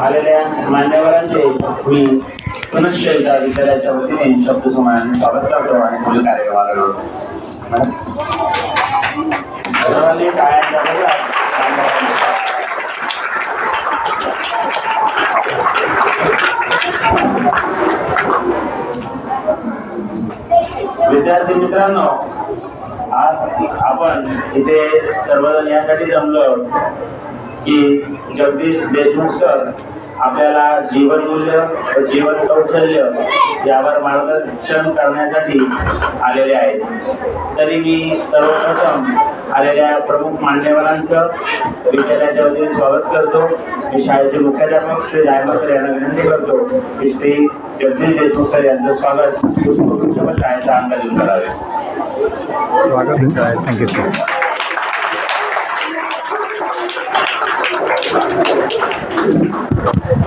आलेल्या मान्यवरांचे मी पुनश्च एकदा विद्यालयाच्या वतीने शब्द समाधान स्वागत करतो आणि पुढील कार्यक्रमाला जोडतो. विद्यार्थी मित्रांनो, आज आपण इथे सर्वजण यासाठी जमलो की जगदीश देशमुख सर आपल्याला जीवनमूल्य व जीवन कौशल्य यावर मार्गदर्शन करण्यासाठी आलेले आहेत. तरी मी सर्वप्रथम आलेल्या प्रमुख मान्यवरांचं विद्यालयाच्या वतीने स्वागत करतो. मी शाळेचे मुख्याध्यापक श्री दायमा सर यांना विनंती करतो की श्री जगदीश देशमुख सर यांचं स्वागत पुष्पगुच्छ शाळेचा अंग देऊन करावे. Thank you sir.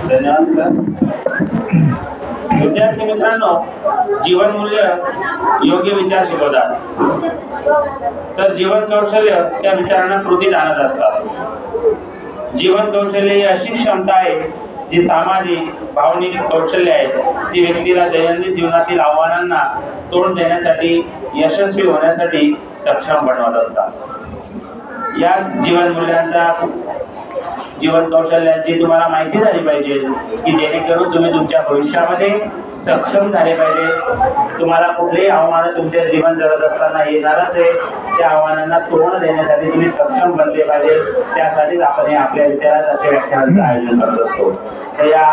धन्यवाद सर. विद्यार्थी मित्रांनो, जीवनमूल्य योग्य विचार शिकवतात, तर जीवन कौशल्य त्या विचारांना कृतीत आणत असतात. जीवन कौशल्य ही अशी क्षमता आहे जी सामाजिक भावनिक कौशल्य आहे, ती व्यक्तीला दैनंदिन जीवनातील आव्हानांना तोंड देण्यासाठी यशस्वी होण्यासाठी सक्षम बनवत असतात. याच जीवन कौशल्यांची तुम्हाला माहिती झाली पाहिजे की जेणेकरून तुम्ही तुमच्या भविष्यामध्ये सक्षम झाले पाहिजे. तुम्हाला कुठलेही आव्हान तुमच्या जीवन जगत असताना येणारच आहे, त्या आव्हानांना तोंड देण्यासाठी तुम्ही सक्षम बनले पाहिजे. त्यासाठीच आपण आपल्या विद्यालयात व्याख्यानांचं आयोजन करत असतो. तर या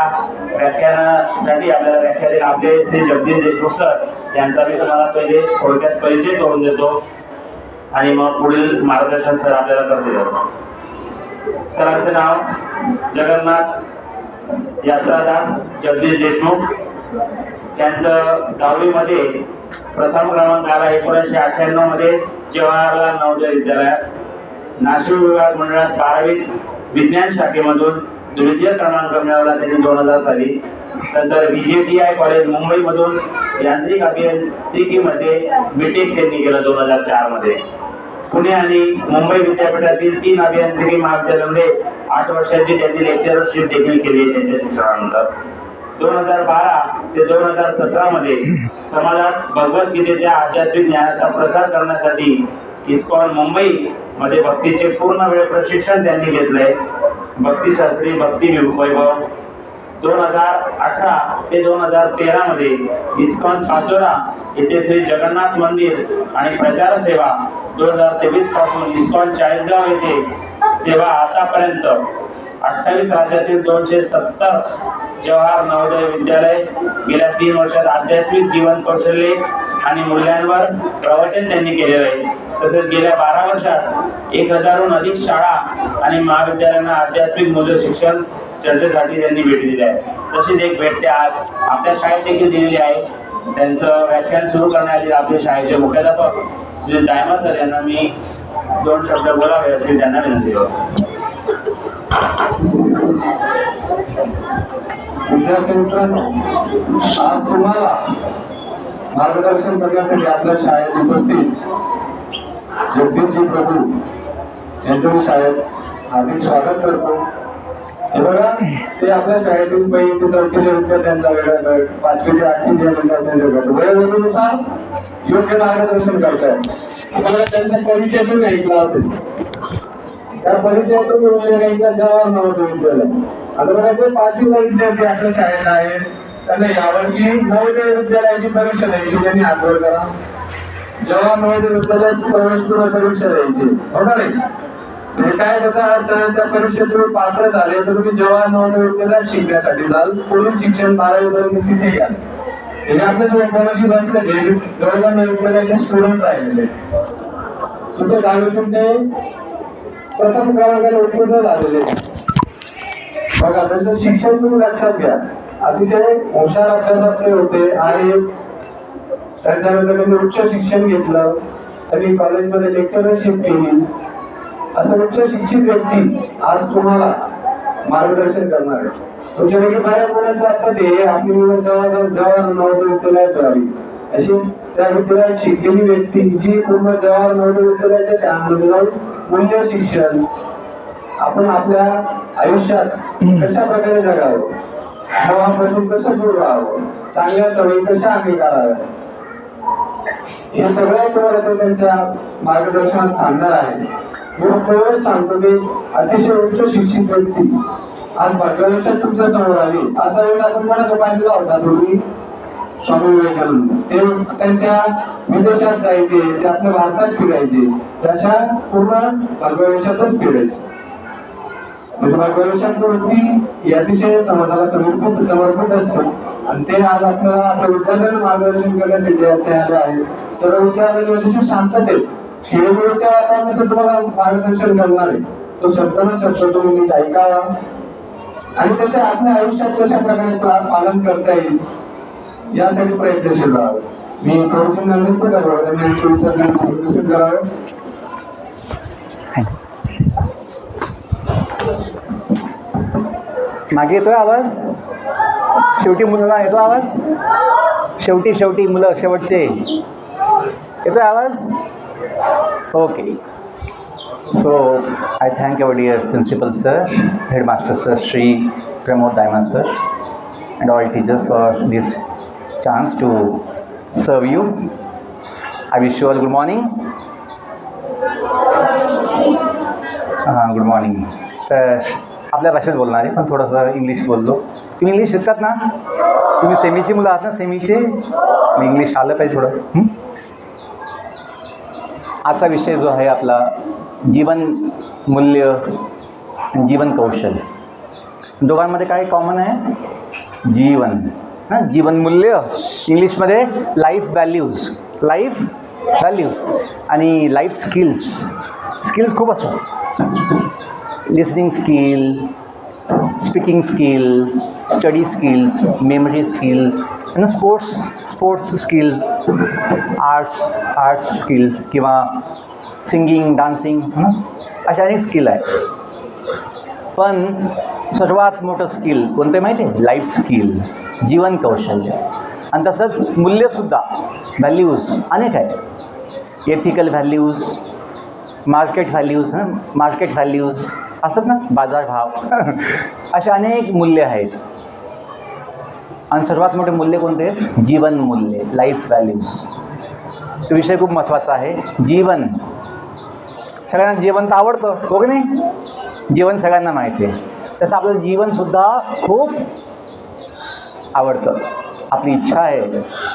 व्याख्यानासाठी आपल्याला व्याख्यातील आपले श्री जगदीश देशमुख सर यांचा मी तुम्हाला पहिले थोडक्यात परिचय करून देतो आणि मग पुढील मार्गदर्शन सर आपल्याला करतील. सरांचं नाव जगन्नाथ यात्रादास जगदीश देशमुख. त्यांचं 10वी मध्ये प्रथम क्रमांक आला 1998 मध्ये जवाहरलाल नवोदय विद्यालयात. नाशिक विभाग मंडळात 12वीत विज्ञान शाखेमधून द्वितीय क्रमांक मिळवला त्यांनी 2000 साली. नंतर VJTI कॉलेज मुंबईमधून यांत्रिक अभियांत्रिकीमध्ये बीटेक त्यांनी केलं 2004 मध्ये. पुणे आणि मुंबई विद्यापीठातील 3 अभियांत्रिकी महाविद्यालयामध्ये 8 वर्षांची त्यांनी लेक्चरशिप देखील केली आहे. त्यांच्या शिक्षणानंतर 2012 ते 2017 मध्ये समाजात भगवद्गीतेच्या आध्यात्मिक ज्ञानाचा प्रसार करण्यासाठी इस्कॉन मुंबई मध्ये भक्तीचे पूर्ण वेळ प्रशिक्षण त्यांनी घेतलंय. भक्तिशास्त्री भक्ती वैभव 2018 ते 2013 मध्ये इस्कॉन पाचोरा येथे श्री जगन्नाथ मंदिर आणि प्रचार सेवा. 2023 पासून इस्कॉन चाळीसगाव येथे सेवा. आतापर्यंत 28 राज्यातील 270 जवाहर नवोदय विद्यालय. गेल्या 3 वर्षात आध्यात्मिक जीवन कौशल्ये आणि मूल्यांवर प्रवचन त्यांनी केलेलं आहे. तसेच गेल्या 12 वर्षात 1000हून अधिक शाळा आणि महाविद्यालयांना आध्यात्मिक मूल्य शिक्षण चर्चेसाठी त्यांनी भेट दिली आहे. तशीच एक भेट ते आज आपल्या शाळेत देखील दिलेली आहे. त्यांचं व्याख्यान सुरू करण्याआधी आपल्या शाळेचे मुख्याध्यापक श्री दायमा सर यांना मी 2 शब्द बोलावे अशी त्यांना विनंती करतो. विद्यार्थी मित्रांनो, आज तुम्हाला मार्गदर्शन करण्यासाठी आपल्या शाळेत उपस्थित जगदीशजी प्रभू यांचं शाळेत हार्दिक स्वागत करतो. हे बघा, ते आपल्या शाळेतील पहिली ते चौथीच्या विद्यार्थ्यांचा वेगळा गट, 5वी ते 8वीच्या विद्यार्थ्यांचा गट वयोगटानुसार योग्य मार्गदर्शन करतात. तुम्हाला त्यांचा परिचय पण ऐकला असेल. त्या परिचयातून उल्लेख जवाहर नवोदय विद्यालय. आता बघा, जे 5वीला विद्यार्थी आपल्या शाळेत आहेत त्यांना यावर्षी नवोदय विद्यालयाची परीक्षा द्यायची. त्यांनी आठवण करा, जवाहर नवोदय विद्यालयात प्रवेशपूर्व परीक्षा द्यायची. बरोबर आहे. म्हणजे काय त्याचा अर्थ, त्या परीक्षेत तुम्ही पात्र झाले तर तुम्ही जवाहर नवोदय विद्यालयात शिकण्यासाठी जाल. पुढील शिक्षण 12वी पर्यंत तिथे घ्याल. म्हणजे आपल्या सोबत बसले जवाहर नवोदय विद्यालयाचे स्टुडंट राहिलेले. तिथे 10वीतून ते प्रथम क्रमांकाला उत्तीर्ण झालेले. बघा, त्यांचं शिक्षण तुम्ही लक्षात घ्या. अतिशय हुशार अभ्यासात होते आणि त्यांच्यानंतर त्यांनी उच्च शिक्षण घेतलं. त्यांनी कॉलेजमध्ये लेक्चरशिप केली. असं उच्च शिक्षित व्यक्ती आज तुम्हाला मार्गदर्शन करणार आहे. तुमच्यापैकी बऱ्याच मुलांचं अर्थ ते आपली जवाहर नवोदय विद्यालयात व्हावी अशी त्या विद्यालयात शिकलेली व्यक्ती जी पूर्ण जवाहर नवोदय विद्यालयाच्या शाळांमध्ये जाऊन मूल्य शिक्षण आपण आपल्या आयुष्यात कशा प्रकारे जगावं, प्रवाहापासून कसं दूर राहावं, चांगल्या सवयी कशा अंगीकाराव्या, हे सगळं तुम्हाला तो त्यांच्या मार्गदर्शनात सांगणार आहे. मी फक्त सांगतो की अतिशय उच्च शिक्षित व्यक्ती आज मार्गदर्शक तुमच्या समोर आली. असा वेळ आपण कोणाचा पाहिला होता पूर्वी? स्वामी विवेकानंद. ते त्यांच्या विदेशात जायचे, ते आपल्या भारतात फिरायचे, त्याच्या पूर्ण मार्गदर्शनातच फिरायचे. मार्गदर्शक व्यक्ती अतिशय समाजाला समर्पित असतो आणि ते आज आपल्याला आपल्या विद्यार्थ्यांना मार्गदर्शन करण्यासाठी आले आहेत. सर्व विद्यार्थ्यांनी अतिशय शांततेत खेळगुळीच्या वातावरणात तुम्हाला मार्गदर्शन करणार आहे. तो शब्दांना शब्द तुम्ही नीट ऐकावा आणि त्याच्या आपल्या आयुष्यात कशा प्रकारे पालन करता येईल यासाठी प्रयत्नशील राहावं. मी प्रवचन विनंती करावं, त्यांनी मार्गदर्शन करावं. मागे येतोय आवाज? शेवटी मुलांना येतो आवाज? शेवटी मुलं शेवटचे येतोय आवाज? Okay. So I thank our dear principal sir, headmaster sir Shri Pramod Dayma sir and all teachers for this chance to serve you. I wish you all good morning. Good morning. तर आपल्या भाषेत बोलणार आहे पण थोडंसं इंग्लिश बोललो. तुम्ही इंग्लिश शिकतात ना? तुम्ही सेमीची मुलं आहात ना? सेमीचे इंग्लिश आलं पाहिजे थोडं. आजचा विषय जो आहे आपला जीवन मूल्य, जीवन कौशल्य, दोघांमध्ये काय कॉमन आहे? जीवन. जीवन मूल्य इंग्लिशमध्ये लाईफ व्हॅल्यूज, आणि लाईफ स्किल्स खूप असतात. Listening skill, speaking skill, study skills, memory skill आणि स्पोर्ट्स स्किल, आर्ट्स स्किल्स किंवा सिंगिंग, डान्सिंग, अशा अनेक स्किल आहे. पण सर्वात मोठं स्किल कोणतं माहिती आहे? लाईफ स्किल, जीवन कौशल्य. आणि तसंच मूल्यसुद्धा, व्हॅल्यूज अनेक आहेत. एथिकल व्हॅल्यूज, मार्केट व्हॅल्यूज असतात ना, बाजारभाव अशा अनेक मूल्य आहेत. आणि सर्वात मोठे मूल्य कोणते आहेत? जीवन मूल्य, लाईफ व्हॅल्यूज. तो विषय खूप महत्त्वाचा आहे. जीवन, सगळ्यांना जीवन तर आवडतं, हो की नाही? जीवन सगळ्यांना माहिती आहे. तसं आपलं जीवनसुद्धा खूप आवडतं. आपली इच्छा आहे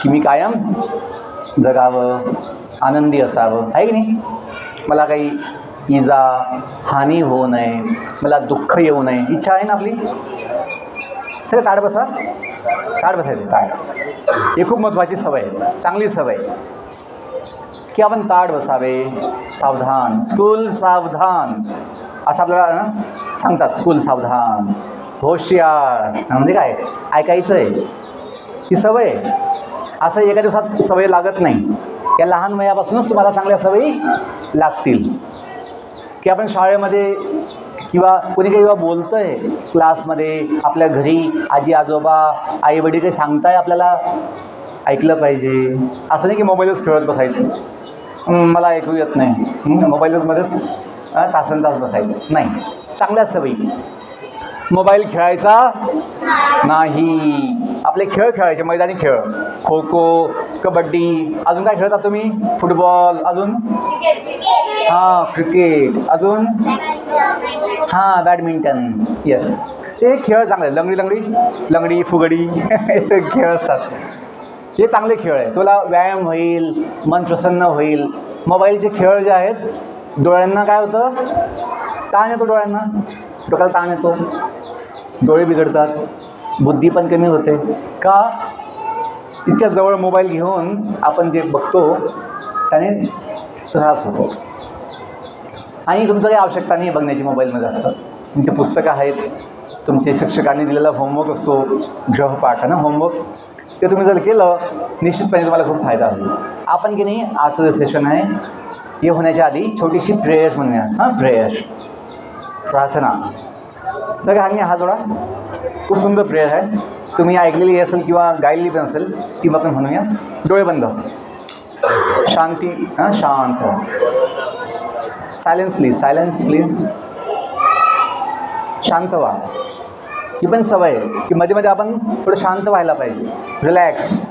की मी कायम जगावं, आनंदी असावं, आहे की नाही? मला काही इजा, हानी होऊ नये, मला दुःख येऊ नये, इच्छा आहे ना आपली. सगळं ताट बसायचं ताट. ही खूप महत्त्वाची सवय आहे, चांगली सवय की आपण ताट बसावे. सावधान, स्कूल सावधान असं आपल्याला सांगतात. स्कूल सावधान, होशियार म्हणजे काय? ऐकायचं आहे. ही सवय असं एका दिवसात सवय लागत नाही. या लहान वयापासूनच तुम्हाला चांगल्या सवयी लागतील. की आपण शाळेमध्ये किंवा कोणी काही बोलतं आहे क्लासमध्ये, आपल्या घरी आजी आजोबा आई वडील काही सांगताय आपल्याला ऐकलं पाहिजे. असं नाही की मोबाईलच खेळत बसायचं, मला ऐकू येत नाही, मोबाईलमध्येच तासनतास बसायचं नाही. चांगल्या सवयी. मोबाईल खेळायचा नाही, आपले खेळ खेळायचे, मैदानी खेळ, खो खो, कबड्डी. अजून काय खेळता तुम्ही? फुटबॉल, अजून क्रिकेट, अजून बॅडमिंटन. येस, हे खेळ चांगले. लंगडी फुगडी हे खेळ असतात. हे चांगले खेळ आहे. तुला व्यायाम होईल, मन प्रसन्न होईल. मोबाईलचे खेळ जे आहेत डोळ्यांना काय होतं? ताण येतो डोळ्यांना, डोक्याला ताण येतो, डोळे बिघडतात, बुद्धी पण कमी होते. का? इतक्या जवळ मोबाईल घेऊन आपण जे बघतो त्याने त्रास होतो. आणि तुमचं काही आवश्यकता नाही बघण्याची मोबाईलमध्ये असतं. तुमचे पुस्तकं आहेत, तुमचे शिक्षकांनी दिलेला होमवर्क असतो, गृहपाठ आहे ना होमवर्क, ते तुम्ही जर केलं निश्चितपणे तुम्हाला खूप फायदा होईल. आपण की नाही आजचं जे सेशन आहे हे होण्याच्या आधी छोटीशी प्रेयर म्हणूया. प्रेयर, प्रार्थना. सगळ्यांनी हात जोडा. खूप सुंदर प्रेयर आहे, तुम्ही ऐकलेली असेल किंवा गायलेली पण असेल ती आपण म्हणूया. डोळे बंद, शांती, शांत. Silence please. शांत व्हा. ही पण सवय आहे की मध्ये मध्ये आपण थोडं शांत व्हायला पाहिजे, रिलॅक्स.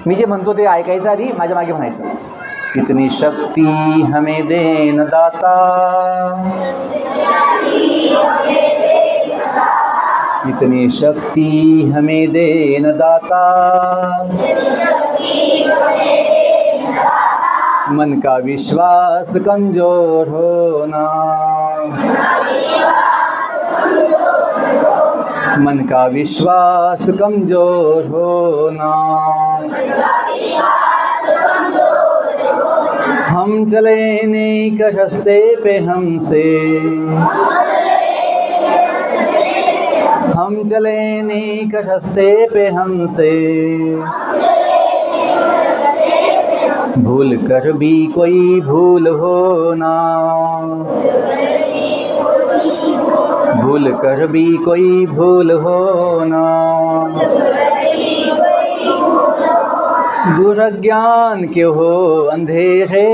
मी जे म्हणतो ते ऐकायचं आधी माझ्या मागे म्हणायचं. इतनी शक्ति हमें देन दाता, इतनी शक्ति हमें देन दाता, मन का विश्वास कमजोर होना, मन का विश्वास कमजोर होना. हम चले नेक रास्ते पे हमसे, हम चले नेक रास्ते पे हमसे, भूल कर भी कोई भूल होना, भूल कर भी कोई भूल होना. दुर्ज्ञान के हो अंधेरे,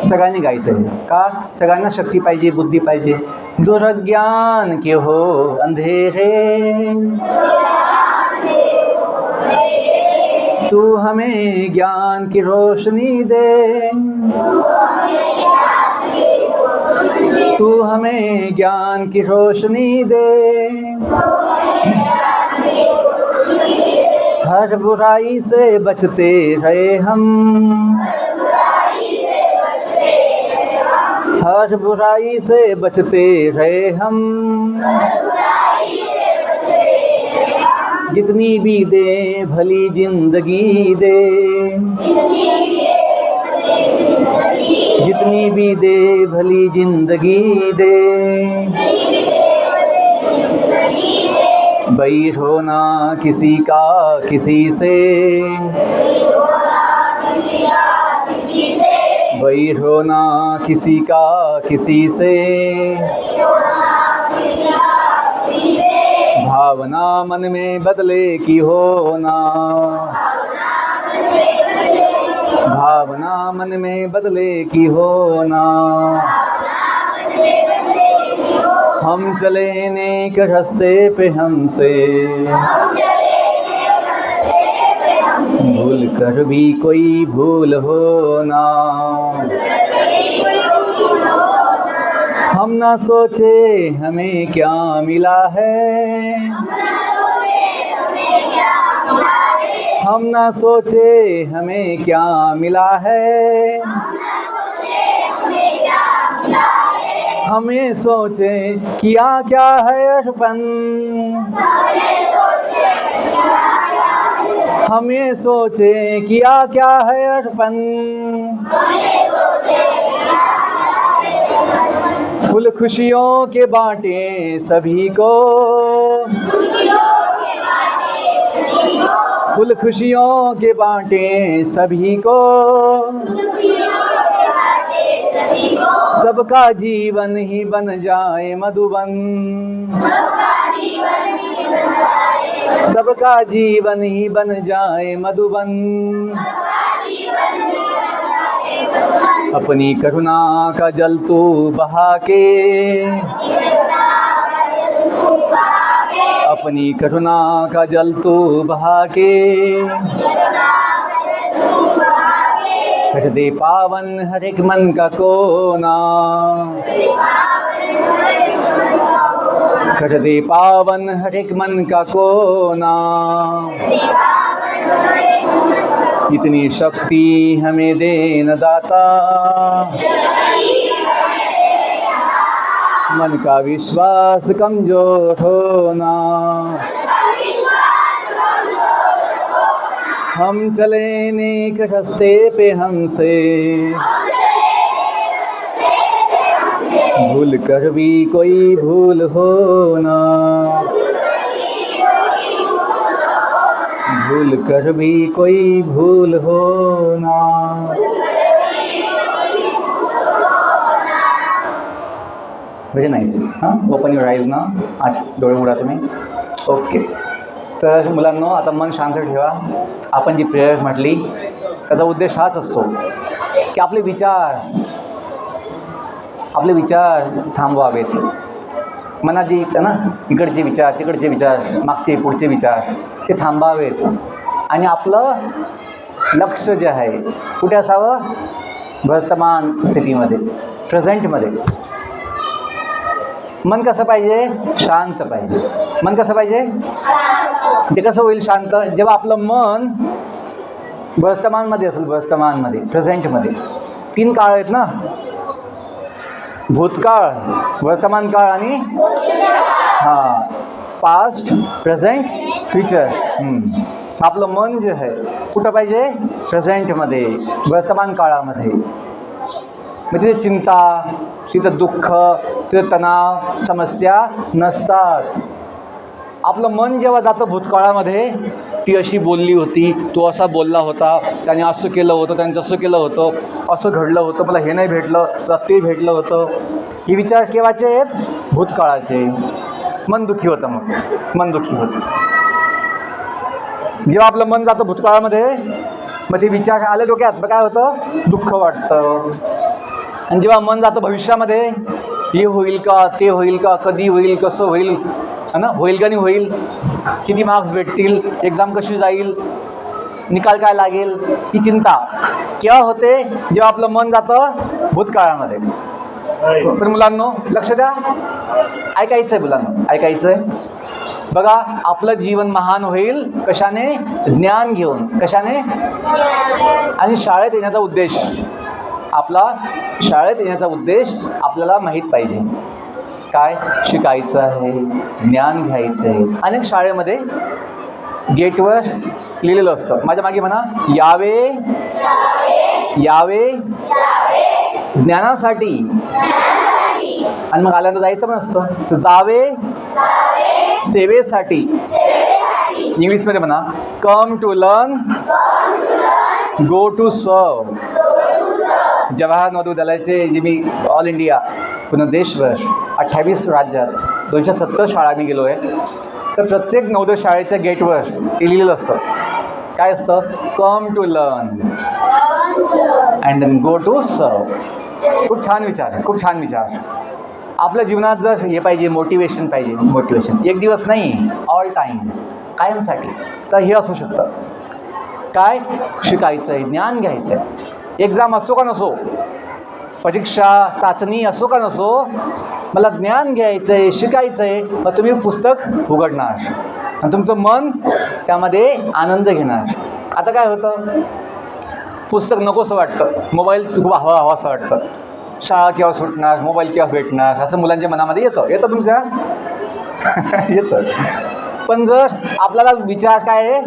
सगळ्यांनी गायचं आहे का? सगळ्यांना शक्ती पाहिजे, बुद्धी पाहिजे. दुर्ज्ञान के हो अंधेरे, तू हमें ज्ञान की रोशनी दे, तू हमें ज्ञान की रोशनी दे. हर बुराई से बचते रहे हम, हर बुराई से बचते रहे हम. जितनी भी दे भली जिंदगी दे, जितनी भी दे भली जिंदगी दे. बैर होना किसी का किसी से, बैर होना किसी का किसी से. भावना मन में बदले की होना, भावना मन में बदले की होना. हम चले नेक रास्ते पे हमसे, भूल कर भी कोई भूल होना. हम ना सोचे हमें क्या मिला है, हम ना सोचे हमें क्या मिला है. हमें सोचे किया क्या है अर्पण, हमें सोचे किया क्या है अर्पण. फूल खुशियों के बांटे सभी को, फूल खुशियों के बांटे सभी को. सबका जीवन ही बन जाए मधुबन, सबका जीवन ही बन जाए मधुबन. अपनी करुणा का जल तू बहा के, अपनी करुणा का जल तू बहा के. कर दे पावन हर एक मन का कोना, कर दे पावन हर एक मन का कोना. इतनी शक्ति हमें देन दाता, मन का विश्वास कमजोर होना. हम चले नेक रास्ते पे हमसे, भूल कर भी कोई भूल होना, भूल कर भी कोई भूल होना. Very nice. हां, ओपन युअर आईज ना. डोळे उघडा तुम्ही. ओके. तर मुलांनो, आता मन शांत ठेवा. आपण जी प्रेयर म्हटली त्याचा उद्देश हाच असतो की आपले विचार थांबवावेत. मनात जी ना इकडचे विचार, तिकडचे विचार, मागचे पुढचे विचार ते थांबावेत आणि आपलं लक्ष जे आहे कुठे असावं? वर्तमान स्थितीमध्ये, प्रेझेंटमध्ये. मन कसं पाहिजे? शांत पाहिजे. मन कसं पाहिजे? ते कसं होईल शांत? जेव्हा आपलं मन वर्तमानमध्ये असेल, वर्तमानमध्ये, प्रेझेंटमध्ये. 3 काळ आहेत ना, भूतकाळ, वर्तमान काळ आणि पास्ट, प्रेझेंट, फ्युचर. आपलं मन जे आहे कुठं पाहिजे? प्रेझेंटमध्ये, वर्तमान काळामध्ये. मग तिथे चिंता, तिथं दुःख, तिथं तणाव, समस्या नसतात. आपलं मन जेव्हा जातं भूतकाळामध्ये, ती अशी बोलली होती, तो असा बोलला होता, त्याने असं केलं होतं, त्याने तसं केलं होतं, असं घडलं होतं, मला हे नाही भेटलं, तर ते भेटलं होतं. हे विचार केव्हाचे आहेत? भूतकाळाचे. मन दुःखी होतं. मग मन दुःखी होतं. जेव्हा आपलं मन जातं भूतकाळामध्ये, मग ते विचार आले डोक्यात, मग काय होतं? दुःख वाटतं. आणि जेव्हा मन जातं भविष्यामध्ये, हे होईल का, ते होईल का, कधी होईल, कसं होईल, है ना, होईल का नाही होईल, किती मार्क्स भेटतील, एक्झाम कशी जाईल, निकाल काय लागेल, ही चिंता केव्हा होते? जेव्हा आपलं मन जातं भूतकाळामध्ये. तर मुलांनो लक्ष द्या, ऐकायचं आहे मुलांनो, ऐकायचं आहे. बघा, आपलं जीवन महान होईल कशाने? ज्ञान घेऊन. कशाने? आणि शाळेत येण्याचा उद्देश, शाळेत येण्याचा उद्देश आपल्याला माहीत पाहिजे. काय शिकायचं आहे? ज्ञान घ्यायचं आहे. अनेक शाळेमध्ये गेटवर लिहिलेलं असतं, माझ्या मागे म्हणा, यावे ज्ञानासाठी. आणि मग आल्यानंतर जायचं पण असतं, तर जावे सेवेसाठी. इंग्लिशमध्ये म्हणा, come to learn, go to serve. Jawahar Navodaya विद्यालयाचे जे मी ऑल इंडिया पूर्ण देशभर 28 राज्यात 270 शाळा मी गेलो आहे, तर प्रत्येक नवोदय शाळेच्या गेटवर ते लिहिलेलं असतं. काय असतं? Come to learn and then go to serve. खूप छान विचार आहे, खूप छान विचार. आपल्या जीवनात जर हे पाहिजे, मोटिवेशन पाहिजे, मोटिवेशन एक दिवस नाही, ऑल टाईम, कायमसाठी, तर हे असू शकतं. काय शिकायचं आहे? ज्ञान घ्यायचं आहे. एक्झाम असो का नसो, परीक्षा चाचणी असो का नसो, मला ज्ञान घ्यायचं आहे, शिकायचं आहे. मग तुम्ही पुस्तक उघडणार आणि तुमचं मन त्यामध्ये आनंद घेणार. आता काय होतं? पुस्तक नकोसं वाटतं, मोबाईल खूप हवासं वाटतं, शाळा केव्हा सुटणार, मोबाईल केव्हा भेटणार, असं मुलांच्या मनामध्ये येतं तुमच्या येतं. पण जर आपल्याला विचार काय आहे?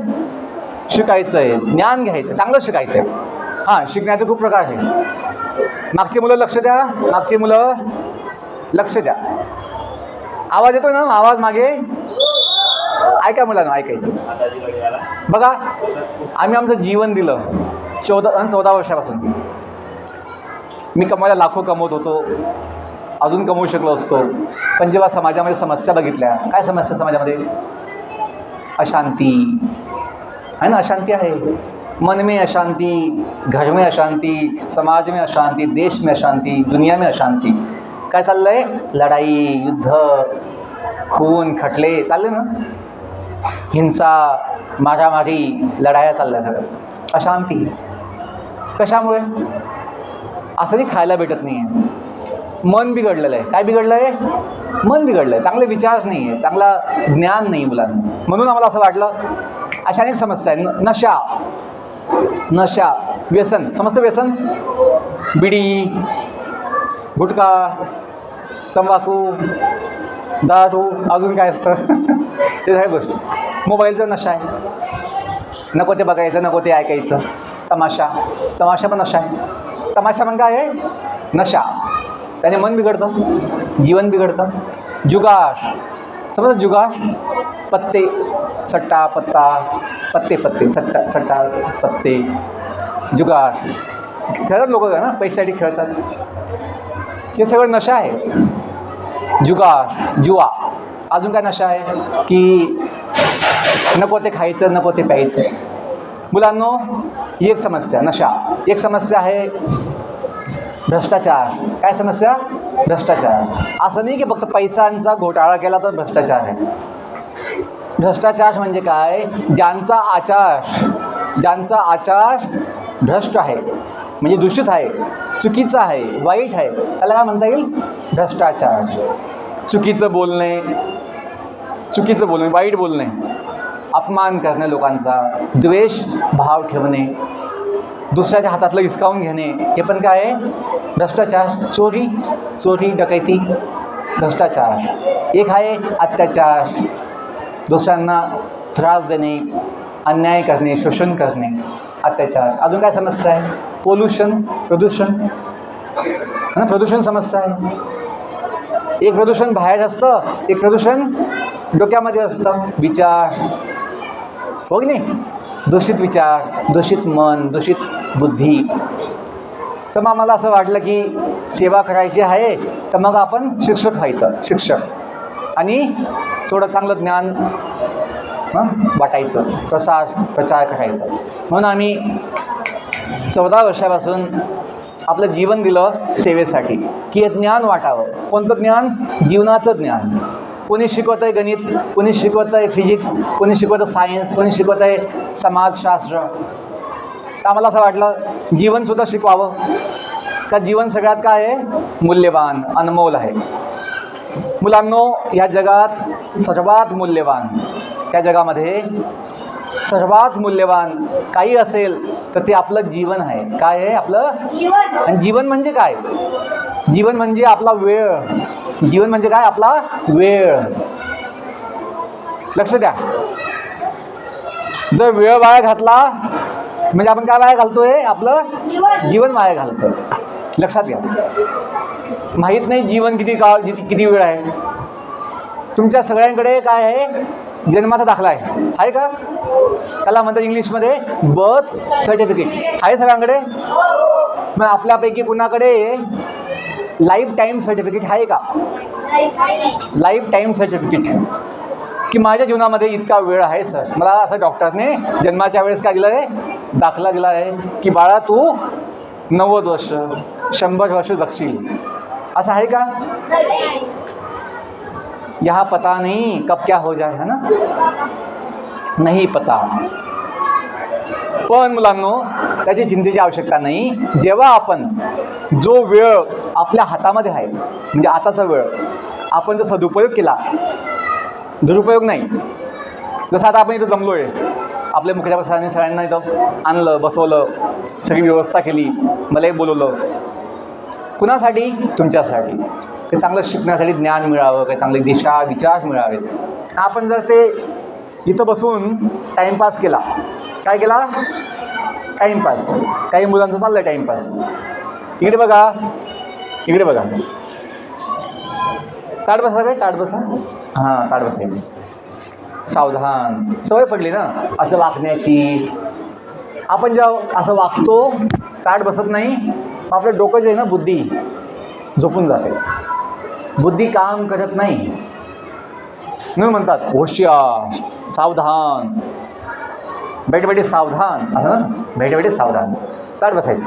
शिकायचं आहे, ज्ञान घ्यायचं, चांगलं शिकायचं आहे. हां, शिकण्याचे खूप प्रकार आहे. मागची मुलं लक्ष द्या, मागची मुलं लक्ष द्या. आवाज येतो ना, आवाज मागे ऐका मुलांना, ऐकायचं. बघा, आम्ही आमचं जीवन दिलं 14 वर्षापासून. मी कमवायला लाखो कमवत होतो, अजून कमवू शकलो असतो. पण जेव्हा समाजामध्ये समस्या बघितल्या, काय समस्या समाजामध्ये? अशांती है ना, अशांती आहे. मन में अशांती, घर में अशांती, समाज में अशांती, देश में अशांती, दुनिया में अशांती. काय चाललं आहे? लढाई, युद्ध, खून खटले चालले ना, हिंसा, मारामारी, लढाया चालल्या सगळं. अशांती कशामुळे? असं नाही, खायला भेटत नाही आहे, मन बिघडलेलं आहे. काय बिघडलं आहे? मन बिघडलं आहे. चांगले विचार नाही आहे, चांगला ज्ञान नाही मुलांना. म्हणून आम्हाला असं वाटलं, अशा अनेक समस्या आहे. नशा, व्यसन, समजतं व्यसन? बिडी, गुटखा, तंबाखू, दारू, अजून काय असतं ते सगळ्या गोष्टी. मोबाईलचा नशा आहे, नको ते बघायचं, नको ते ऐकायचं. तमाशा पण नशा आहे. तमाशा पण काय आहे? नशा. त्याने मन बिघडतं, जीवन बिघडतं. जुगार, समजा जुगार, पत्ते, सट्टा पत्ता, पत्ते सट्टा पत्ते, जुगार खेळतात लोक ना, पैशासाठी खेळतात. हे सगळं नशा आहे. जुगार, जुवा. अजून काय नशा आहे की नको ते खायचं, नको ते प्यायचं. मुलांनो, ही एक समस्या नशा, एक समस्या आहे भ्रष्टाचार. काय समस्या? भ्रष्टाचार. असं नाही की फक्त पैशांचा घोटाळा केला तर भ्रष्टाचार आहे. भ्रष्टाचार म्हणजे काय? ज्यांचा आचार भ्रष्ट आहे, म्हणजे दूषित आहे, चुकीचं आहे, वाईट आहे, त्याला काय म्हणता येईल? भ्रष्टाचार. चुकीचं बोलणे, वाईट बोलणे, अपमान करणे लोकांचा, द्वेष भाव ठेवणे, दुसऱ्याच्या हातातलं हिसकावून घेणे, हे पण काय आहे? भ्रष्टाचार. चोरी डकैती भ्रष्टाचार. एक आहे अत्याचार, दुसऱ्यांना त्रास देणे, अन्याय करणे, शोषण करणे, अत्याचार. अजून काय समस्या आहे? प्रदूषण समस्या आहे. एक प्रदूषण बाहेर असतं, एक प्रदूषण डोक्यामध्ये असतं. विचार, हो की नाही? दूषित विचार, दूषित मन, दूषित बुद्धी. तर मग आम्हाला असं वाटलं की सेवा करायची आहे, तर मग आपण शिक्षक व्हायचं, शिक्षक, आणि थोडं चांगलं ज्ञान वाटायचं, प्रचार करायचा. म्हणून आम्ही 14 वर्षापासून आपलं जीवन दिलं सेवेसाठी, की हे ज्ञान वाटावं. कोणतं ज्ञान? जीवनाचं ज्ञान. कोणी शिकवतं आहे गणित, कोणी शिकवतं आहे फिजिक्स, कोणी शिकवतं सायन्स, कोणी शिकवतं आहे समाजशास्त्र. तर आम्हाला असं वाटलं जीवनसुद्धा शिकवावं, का जीवन सगळ्यात काय आहे? मूल्यवान, अनमोल आहे. मुलांनो, या जगात सर्वात मूल्यवान, त्या जगामध्ये सर्वात मूल्यवान काही असेल तर ते आपलं जीवन आहे. काय आहे? आपलं जीवन. आणि जीवन म्हणजे काय? जीवन म्हणजे आपला वेळ. जीवन म्हणजे काय? आपला वेळ. लक्ष द्या. जर वेळ वाया घातला म्हणजे आपण काय वाया घालतोय? आपलं जीवन वाया घालतोय. लक्षात घ्या. माहीत नाही जीवन किती काळ, किती वेळ आहे. तुमच्या सगळ्यांकडे काय आहे? जन्माचा दाखला आहे का? त्याला म्हणतात इंग्लिशमध्ये बर्थ सर्टिफिकेट. आहे सगळ्यांकडे? मग आपल्यापैकी कुणाकडे लाईफ टाईम सर्टिफिकेट आहे का? लाईफ टाईम सर्टिफिकेट, की माझ्या जीवनामध्ये इतका वेळ आहे सर. मला असं डॉक्टरने जन्माच्या वेळेस काय दिलं आहे? दाखला दिला आहे की बाळा तू 90 वर्ष 100 वर्ष जगशील. असं आहे का? यहाँ पता नहीं कब क्या हो जाए, है ना? नहीं पता. पण मुलांनो, त्याची चिंतेची आवश्यकता नाही. जेव्हा आपण जो वेळ आपल्या हातामध्ये आहे, म्हणजे आताचा वेळ आपण जर सदुपयोग केला, दुरुपयोग नाही. जसं आता आपण इथं जमलो आहे, आपल्या मुख्याध्यापकांनी सगळ्यांना इथं आणलं, बसवलं, सगळी व्यवस्था केली, मलाही बोलवलं. कुणासाठी? तुमच्यासाठी. काही चांगलं शिकण्यासाठी ज्ञान मिळावं, काही चांगली दिशा विचार मिळावेत. आपण जर ते इथं बसून टाईमपास केला, काय केला? टाईमपास. काही मुलांचं चाललं आहे टाईमपास. इकडे बघा, इकडे बघा. ताट बसा रे, ताट बसा. हां, ताट बसायची. सावधान. सवय पडली ना असं वागण्याची. आपण जेव्हा असं वागतो, ताट बसत नाही, आपलं डोकं जे आहे ना, बुद्धी झोपून जाते, बुद्धी काम करत नाही. म्हणून म्हणतात होशियार, सावधान, बैठे बैठे सावधान. असं बैठे बैठे सावधान. ताट बसायचं.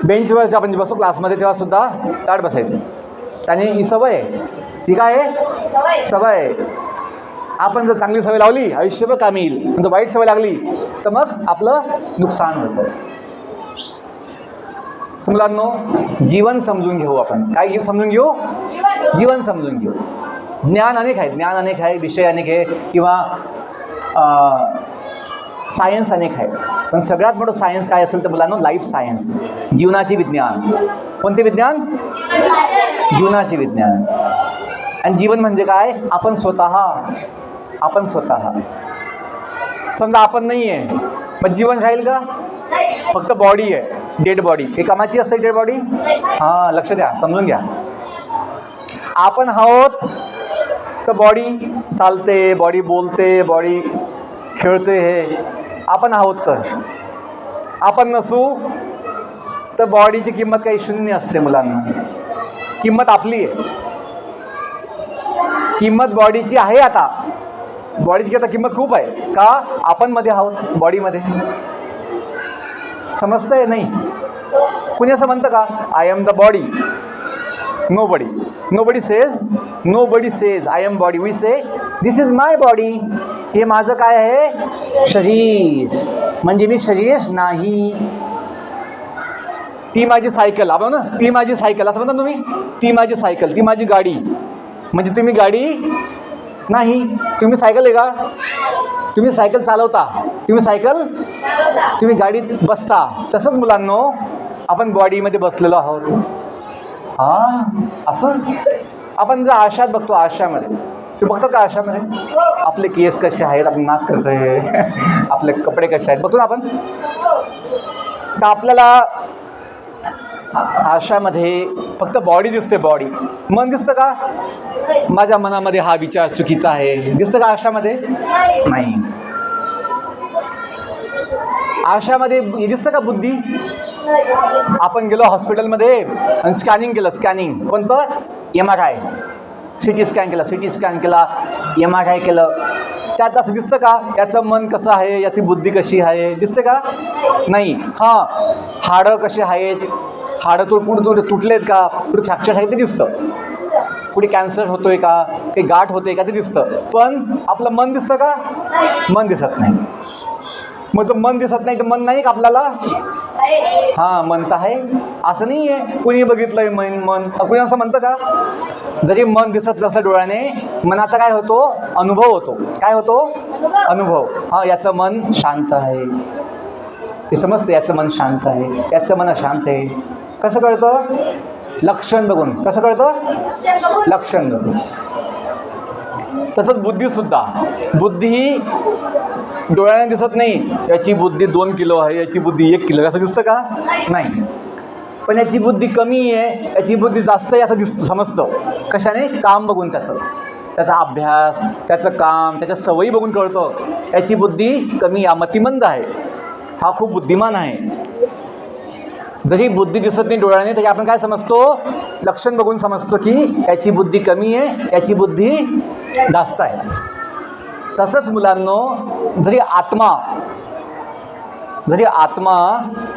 बेंचवर आपण बसू क्लासमध्ये तेव्हा सुद्धा ताट बसायचं. त्याने ही सवय आहे. ही काय आहे? सवय आहे. आपण जर चांगली सवय लावली आयुष्यभर कामी येईल. जर वाईट सवय लागली तर मग आपलं नुकसान होतं. मुलांनो, जीवन समजून घेऊ आपण. काय समजून घेऊ? जीवन समजून घेऊ. ज्ञान अनेक आहे, विषय अनेक आहे, किंवा सायन्स अनेक आहे. पण सगळ्यात मोठं सायन्स काय असेल तर मुलांनो, लाईफ सायन्स, जीवनाचे विज्ञान. कोणते विज्ञान? जीवनाचे विज्ञान. आणि जीवन म्हणजे काय? आपण स्वतः. समजा आपण नाही आहे, मग जीवन राहील का? फक्त बॉडी आहे, डेड बॉडी. हे कामाची असते डेड बॉडी? हां, लक्ष द्या, समजून घ्या. आपण आहोत तर बॉडी चालते, बॉडी बोलते, बॉडी खेळते. हे आपण आहोत. तर आपण नसू तर बॉडीची किंमत काही शून्य असते मुलांना. किंमत आपली आहे, किंमत बॉडीची आहे आता, बॉडीची आता किंमत खूप आहे का आपण मध्ये आहोत बॉडीमध्ये. समजतंय नाही? कुणी असं म्हणतं का I am the body? Nobody. Nobody says I am body. We say this is my body. हे माझं काय आहे? शरीर. म्हणजे मी शरीर नाही. ती माझी सायकल. आपण ना ती माझी सायकल असं म्हणता तुम्ही. ती माझी सायकल, ती माझी गाडी. म्हणजे तुम्ही गाडी नाही. तुम्ही सायकल आहे का? तुम्ही सायकल चालवता. तुम्ही गाडीत बसता. तसंच मुलांनो आपण बॉडीमध्ये बसलेलो आहोत. असं आपण जर आरशात बघतो, आरशामध्ये ते बघतो का? आरशामध्ये आपले केस कसे आहेत, आपलं नाक कसं आहे, आपले कपडे कसे आहेत बघतो ना आपण. तर आपल्याला आरशामध्ये फक्त बॉडी दिसते. बॉडी. मन दिसतं का? माझ्या मनामध्ये हा विचार चुकीचा आहे दिसतं का आरशामध्ये? नाही. आरशामध्ये दिसतं का बुद्धी? आपण गेलो हॉस्पिटलमध्ये आणि स्कॅनिंग केलं. स्कॅनिंग कोणतं? MRI. CT स्कॅन केला, MRI केलं. त्यात असं दिसतं का याचं मन कसं आहे, याची बुद्धी कशी आहे? दिसते का? नाही. हाडं कसे आहेत, हाडं कुठे तुटलेत का, कुठे फ्रॅक्चर आहे ते दिसतं. कुठे कॅन्सर होतोय का, काही गाठ होते का ते दिसतं. पण आपलं मन दिसतं का? मन दिसत नाही. मग तो मन दिसत नाही तर मन नाही का आपल्याला? मन तर आहे. असं नाही आहे कुणी बघितलंय मन. कुणी असं म्हणतं का? जरी मन दिसत नसलं डोळ्याने, मनाचा काय होतो? अनुभव होतो. काय होतो? अनुभव. याचं मन शांत आहे. हे समजतं, याचं मन शांत आहे, याचं मन अशांत आहे. कसं कळतं? लक्षण बघून. कसं कळतं? लक्षण बघून. तसंच बुद्धीसुद्धा. बुद्धी ही डोळ्याने दिसत नाही. याची बुद्धी 2 किलो आहे, याची बुद्धी 1 किलो असं दिसतं का? नाही. पण याची बुद्धी कमी आहे, याची बुद्धी जास्त आहे असं दिसतं, समजतं. कशाने? काम बघून. त्याचा अभ्यास, त्याचं काम, त्याच्या सवयी बघून कळतं. याची बुद्धी कमी आहे, मतिमंद आहे, हा खूप बुद्धिमान आहे. जरी बुद्धी दिसत नाही डोळ्याने तरी आपण काय समजतो? लक्षण बघून समजतो की याची बुद्धी कमी आहे, याची बुद्धी जास्त आहे. तसंच मुलांनो जरी आत्मा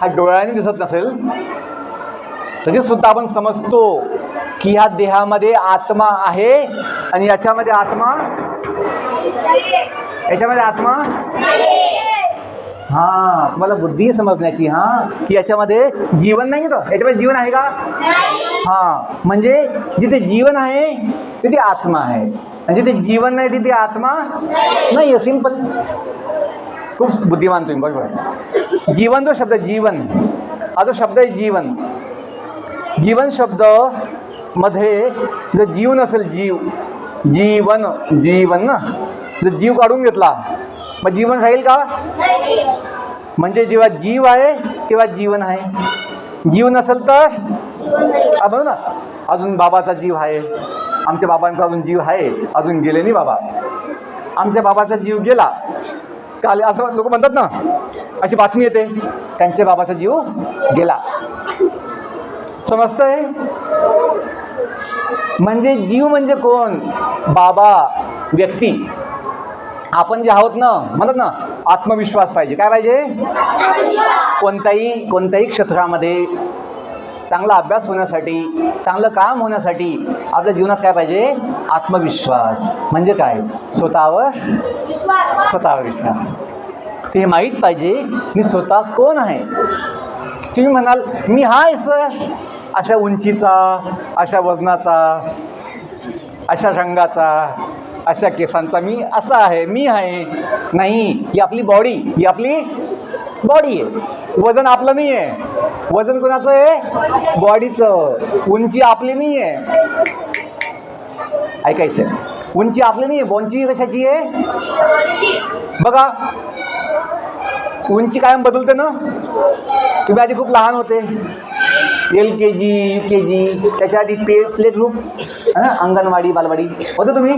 हा डोळ्याने दिसत नसेल तरी सुद्धा आपण समजतो की ह्या देहामध्ये आत्मा आहे आणि याच्यामध्ये आत्मा तुम्हाला बुद्धी समजण्याची की याच्यामध्ये जीवन नाही. तर याच्यामध्ये जीवन आहे का? म्हणजे जिथे जीवन आहे तिथे आत्मा आहे आणि जिथे जीवन नाही तिथे आत्मा नाही आहे. सिंपल. खूप बुद्धिमान तुम्ही. बरोबर. जीवन जो शब्द, जीवन हा जो शब्द आहे, जीवन शब्द मध्ये जर जीव नसेल, जीवन ना, जर जीव काढून घेतला मग जीवन राहील का? म्हणजे जेव्हा जीव आहे तेव्हा जीवन आहे. जीव नसेल तर बघ ना, अजून बाबाचा जीव आहे, आमच्या बाबांचा अजून जीव आहे, अजून गेले नाही बाबा. आमच्या बाबाचा जीव गेला काल असं लोक म्हणतात ना, अशी बातमी येते त्यांच्या बाबाचा जीव गेला. समजतंय? म्हणजे जीव म्हणजे कोण? बाबा, व्यक्ती. आपण जे आहोत ना, म्हणतात ना आत्मविश्वास पाहिजे. काय पाहिजे? कोणत्याही क्षेत्रामध्ये चांगला अभ्यास होण्यासाठी, चांगलं काम होण्यासाठी आपल्या जीवनात काय पाहिजे? आत्मविश्वास. म्हणजे काय? स्वतःवर विश्वास. ते माहीत पाहिजे मी स्वतः कोण आहे. तुम्ही म्हणाल मी आहे सर, अशा उंचीचा, अशा वजनाचा, अशा रंगाचा, अशा केसांचा मी असा आहे, मी आहे. नाही, ही आपली बॉडी आहे. वजन आपलं नाही आहे. वजन कोणाचं आहे? बॉडीचं. उंची आपली नाही आहे. ऐकायचं आहे, उंची आपली नाही आहे. उंची कशाची आहे? बघा, उंची कायम बदलते ना. तुम्ही आधी खूप लहान होते, LKG, UKG, त्याच्या आधी प्ले ग्रुप, अंगणवाडी, बालवाडी होते तुम्ही?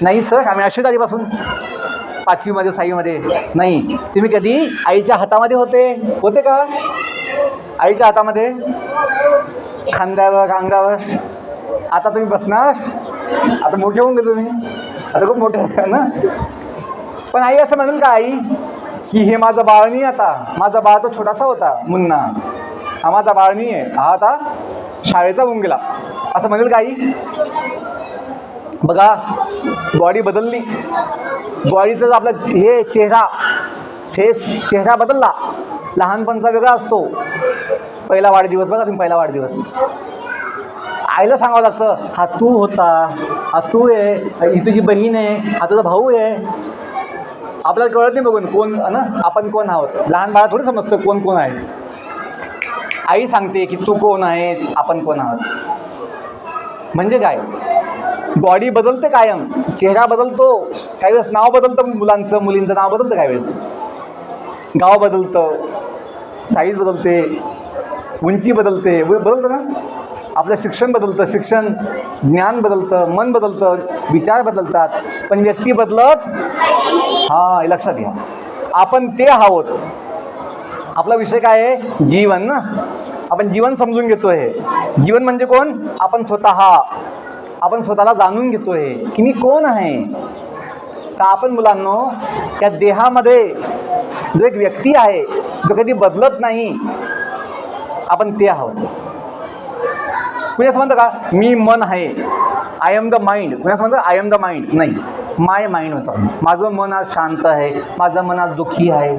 नाही सर, आम्ही असेच आधीपासून 5वीमध्ये 6वीमध्ये. नाही, तुम्ही कधी आईच्या हातामध्ये होते का? आईच्या हातामध्ये, खांद्यावर, अंगावर. आता तुम्ही बसणार, आता मोठे होऊन गेले तुम्ही, आता खूप मोठे ना. पण आई असं म्हणेल का आई की हे माझं बाळ नाही, आता माझा बाळ तो छोटासा होता मुन्ना, हा माझा बाळ नाही आहे, हा आता शाळेचा होऊन गेला, असं म्हणेल का आई? बघा बॉडी बदलली, बॉडीचं आपला हे चेहरा बदलला, लहानपणचा वेगळा असतो. पहिला वाढदिवस बघा तुम्ही, पहिला वाढदिवस आईला सांगावं लागतं, हा तू होता, हा तू आहे, ही तुझी बहीण आहे, हा तुझा भाऊ आहे. आपल्याला कळत नाही बघून कोण ना आपण कोण आहोत. लहान बाळा थोडी समजतं कोण कोण आहे. आई सांगते की तू कोण आहे, आपण कोण आहोत. म्हणजे काय, बॉडी बदलते कायम, चेहरा बदलतो, काही वेळेस नाव बदलतं, मुलांचं मुलींचं नाव बदलतं, काही वेळेस गाव बदलतं, साईज बदलते, उंची बदलते, बदलतं ना. आपलं शिक्षण बदलतं, ज्ञान बदलतं, मन बदलतं, विचार बदलतात, पण व्यक्ती बदलत हां, हे लक्षात घ्या. आपण ते आहोत. आपला विषय काय आहे, जीवन ना. आपण जीवन समजून घेतो आहे. जीवन म्हणजे कोण, आपण स्वतःला जाणून घेतो आहे की मी कोण आहे. तर आपण मुलांनो त्या देहामध्ये जो एक व्यक्ती आहे जो कधी बदलत नाही, आपण ते आहोत. कुणी असं म्हणतं का मी मन आहे, आय एम द माइंड. कुणी असं म्हणतं आय एम द माइंड, नाही, माय माइंड होतं. माझं मन आज शांत आहे, माझं मन आज दुःखी आहे.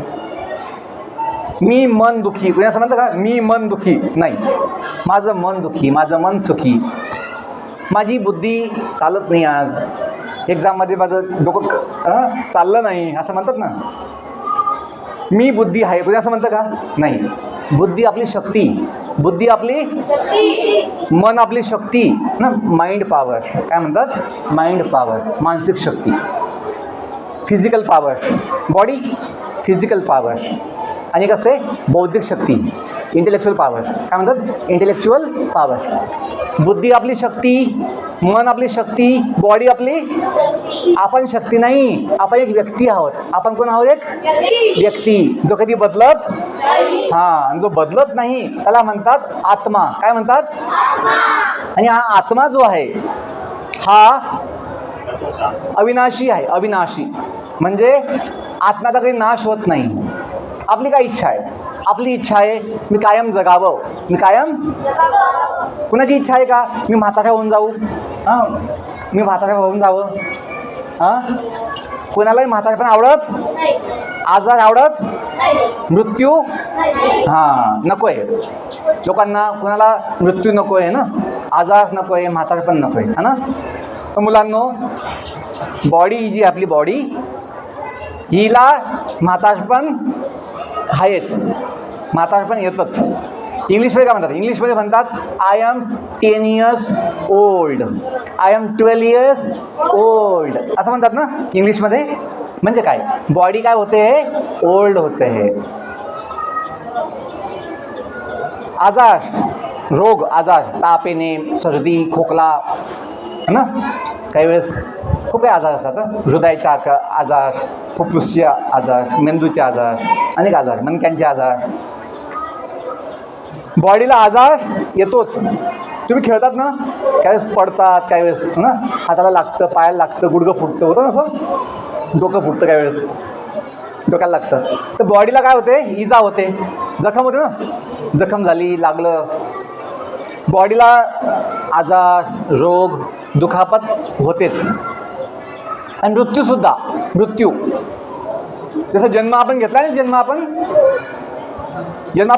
मी मन दुःखी. कुणी असं म्हणतं का मी मन दुःखी, नाही, माझं मन दुःखी, माझं मन सुखी. माझी बुद्धी चालत नाही, आज एक्झाममध्ये माझं डोकं चाललं नाही, असं म्हणतात ना. मी बुद्धी आहे. कुणी असं म्हणतं का नाही, बुद्धी आपली शक्ती, बुद्धी आपली मन आपली शक्ती ना, माइंड पॉवर. काय म्हणतात, माइंड पॉवर, मानसिक शक्ती. Physical power body, physical power. आणि एक असते बौद्धिक शक्ती, इंटेलेक्च्युअल पॉवर. काय म्हणतात, इंटेलेक्च्युअल पॉवर. बुद्धी आपली शक्ती, मन आपली शक्ती, बॉडी आपली. आपण शक्ती नाही, आपण एक व्यक्ती आहोत. आपण कोण आहोत, एक व्यक्ती जो कधी बदलत हां, जो बदलत नाही त्याला म्हणतात आत्मा. काय म्हणतात, आणि हा आत्मा जो आहे हा अविनाशी आहे. अविनाशी म्हणजे आत्म्याचा काही नाश होत नाही. आपली काय इच्छा आहे, आपली इच्छा आहे मी कायम जगावं, मी कायम. कुणाची इच्छा आहे का मी म्हातारा होऊन जाऊ, हां, मी म्हातारा होऊन जावं. हां, कोणालाही म्हातारपण आवडत, आजार आवडत, मृत्यू हां नको आहे लोकांना. कोणाला मृत्यू नको आहे ना, आजार नको आहे, म्हातारपण नको आहे, है ना. तर मुलांनो बॉडी जी आपली बॉडी हिला म्हातारपण आहेच, म्हातारपण येतच. इंग्लिशमध्ये काय म्हणतात, इंग्लिशमध्ये म्हणतात I am 10 years old, I am 12 years old, असं म्हणतात ना इंग्लिशमध्ये. म्हणजे काय, बॉडी काय होते, ओल्ड होते. आजार, रोग, आजार, ताप येणे, सर्दी, खोकला, है ना. काही वेळेस खूप काही आजार असतात, हृदयाचे आजार, फुफ्फुसचे आजार, मेंदूचे आजार, अनेक आजार, मणक्यांचे आजार. बॉडीला आजार येतोच. तुम्ही खेळतात ना, काही वेळेस पडतात, काही वेळेस ना हाताला लागतं, पायाला लागतं, गुडघं फुटतं, होतं ना असं, डोकं फुटतं, काही वेळेस डोक्याला लागतं. तर बॉडीला काय होते, इजा होते, जखम होते ना, जखम झाली, लागलं. बॉडीला आजार, रोग, दुखापत होतेच. आणि मृत्यूसुद्धा, मृत्यू जसं जन्म आपण घेतला आहे, जन्म आपण